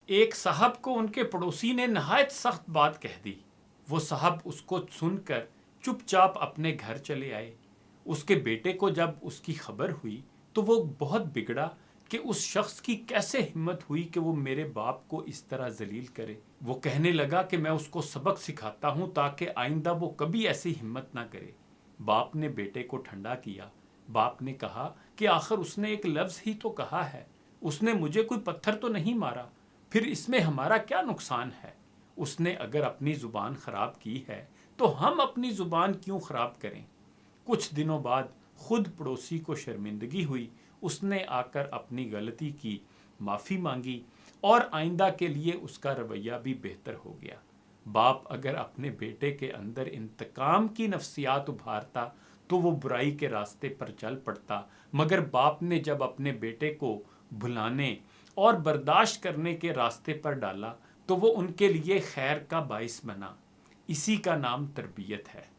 ایک صاحب کو ان کے پڑوسی نے نہایت سخت بات کہہ دی۔ وہ صاحب اس کو سن کر چپ چاپ اپنے گھر چلے آئے۔ اس کے بیٹے کو جب اس کی خبر ہوئی تو وہ بہت بگڑا کہ اس شخص کی کیسے ہمت ہوئی کہ وہ میرے باپ کو اس طرح ذلیل کرے۔ وہ کہنے لگا کہ میں اس کو سبق سکھاتا ہوں تاکہ آئندہ وہ کبھی ایسی ہمت نہ کرے۔ باپ نے بیٹے کو ٹھنڈا کیا۔ باپ نے کہا کہ آخر اس نے ایک لفظ ہی تو کہا ہے، اس نے مجھے کوئی پتھر تو نہیں مارا، پھر اس میں ہمارا کیا نقصان ہے؟ اس نے اگر اپنی زبان خراب کی ہے تو ہم اپنی زبان کیوں خراب کریں؟ کچھ دنوں بعد خود پڑوسی کو شرمندگی ہوئی۔ اس نے آ کر اپنی غلطی کی معافی مانگی اور آئندہ کے لیے اس کا رویہ بھی بہتر ہو گیا۔ باپ اگر اپنے بیٹے کے اندر انتقام کی نفسیات ابھارتا تو وہ برائی کے راستے پر چل پڑتا، مگر باپ نے جب اپنے بیٹے کو بھلانے اور برداشت کرنے کے راستے پر ڈالا تو وہ ان کے لیے خیر کا باعث بنا۔ اسی کا نام تربیت ہے۔